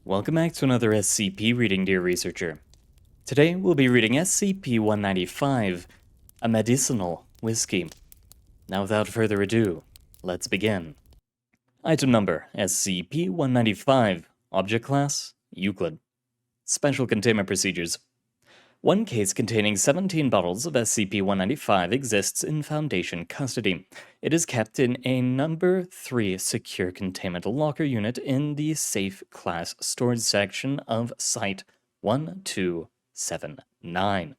Welcome back to another SCP reading, dear researcher. Today we'll be reading SCP-195, a medicinal whiskey. Now without further ado, let's begin. Item number SCP-195, Object Class Euclid. Special Containment Procedures. One case containing 17 bottles of SCP-195 exists in Foundation custody. It is kept in a Number 3 secure containment locker unit in the Safe Class Storage section of Site-1279.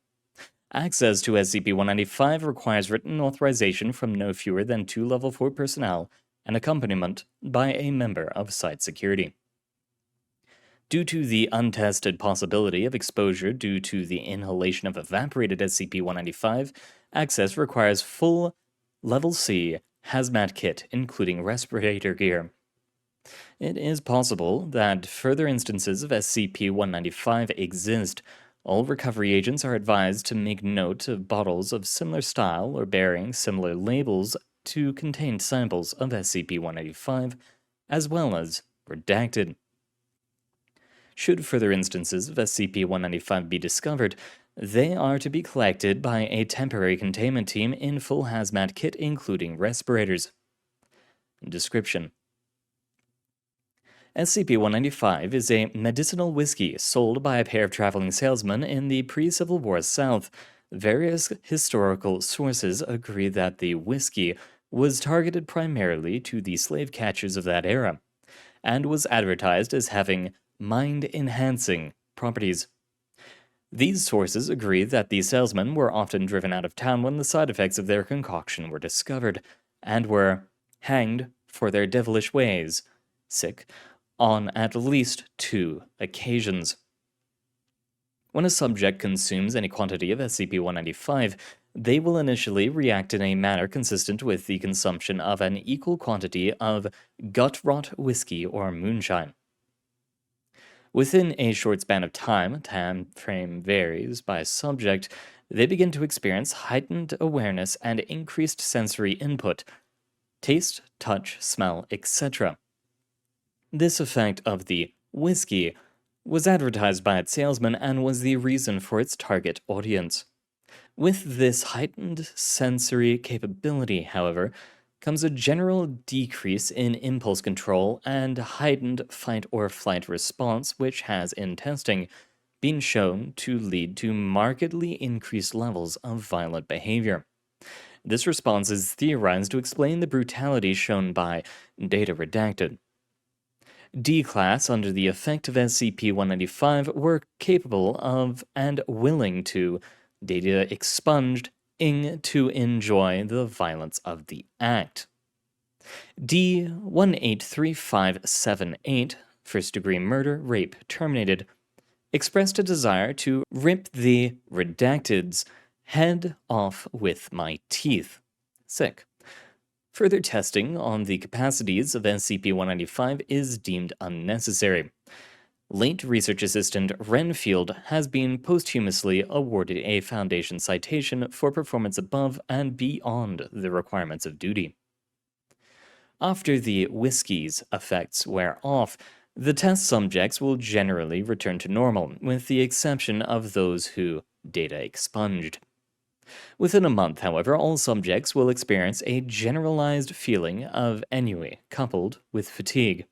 Access to SCP-195 requires written authorization from no fewer than 2 Level 4 personnel and accompaniment by a member of Site Security. Due to the untested possibility of exposure due to the inhalation of evaporated SCP-195, access requires full Level C hazmat kit, including respirator gear. It is possible that further instances of SCP-195 exist. All recovery agents are advised to make note of bottles of similar style or bearing similar labels to contain samples of SCP-195, as well as redacted. Should further instances of SCP-195 be discovered, they are to be collected by a temporary containment team in full hazmat kit, including respirators. Description: SCP-195 is a medicinal whiskey sold by a pair of traveling salesmen in the pre-Civil War South. Various historical sources agree that the whiskey was targeted primarily to the slave catchers of that era, and was advertised as having mind-enhancing properties. These sources agree that the salesmen were often driven out of town when the side effects of their concoction were discovered, and were hanged for their devilish ways, on at least 2 occasions. When a subject consumes any quantity of SCP-195, they will initially react in a manner consistent with the consumption of an equal quantity of gut-rot whiskey or moonshine. Within a short span of time frame varies by subject, they begin to experience heightened awareness and increased sensory input, taste, touch, smell, etc. This effect of the whiskey was advertised by its salesman and was the reason for its target audience. With this heightened sensory capability, however, comes a general decrease in impulse control and heightened fight or flight response, which has, in testing, been shown to lead to markedly increased levels of violent behavior. This response is theorized to explain the brutality shown by data redacted. D-Class, under the effect of SCP-195, were capable of and willing to, data expunged, to enjoy the violence of the act. D-183578, first-degree murder, rape, terminated, expressed a desire to rip the redacted's head off with my teeth. Further testing on the capacities of SCP-195 is deemed unnecessary. Late research assistant Renfield has been posthumously awarded a Foundation citation for performance above and beyond the requirements of duty. After the whiskey's effects wear off, the test subjects will generally return to normal, with the exception of those who data expunged. Within a month, however, all subjects will experience a generalized feeling of ennui coupled with fatigue.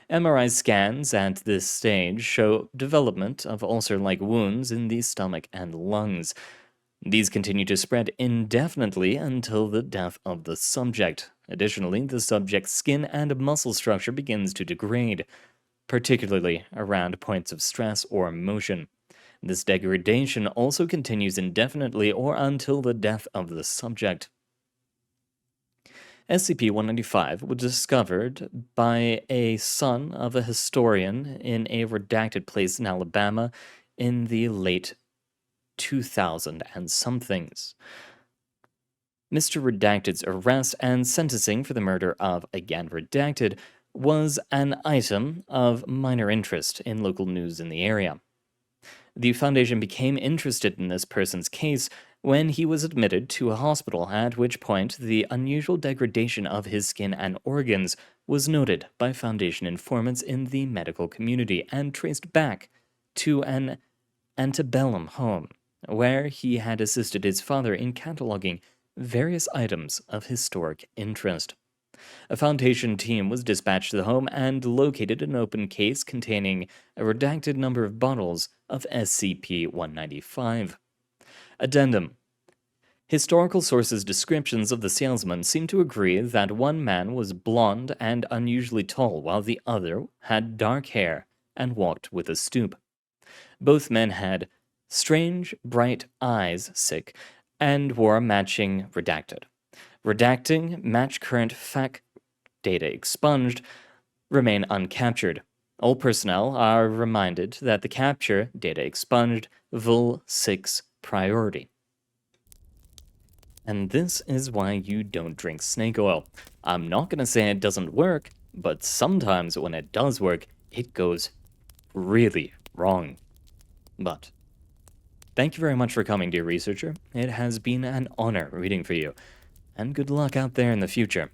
MRI scans at this stage show development of ulcer-like wounds in the stomach and lungs. These continue to spread indefinitely until the death of the subject. Additionally, the subject's skin and muscle structure begins to degrade, particularly around points of stress or motion. This degradation also continues indefinitely or until the death of the subject. SCP-195 was discovered by a son of a historian in a redacted place in Alabama in the late 2000 and somethings. Mr. Redacted's arrest and sentencing for the murder of, again redacted, was an item of minor interest in local news in the area. The Foundation became interested in this person's case when he was admitted to a hospital, at which point the unusual degradation of his skin and organs was noted by Foundation informants in the medical community and traced back to an antebellum home, where he had assisted his father in cataloging various items of historic interest. A Foundation team was dispatched to the home and located an open case containing a redacted number of bottles of SCP-195. Addendum. Historical sources' descriptions of the salesman seem to agree that one man was blond and unusually tall, while the other had dark hair and walked with a stoop. Both men had strange, bright eyes, and wore matching redacted. Redacting, match current fact data expunged, remain uncaptured. All personnel are reminded that the capture data expunged Vol 6 priority. And this is why you don't drink snake oil. I'm not going to say it doesn't work, but sometimes when it does work, it goes really wrong. But thank you very much for coming, dear researcher. It has been an honor reading for you, and good luck out there in the future.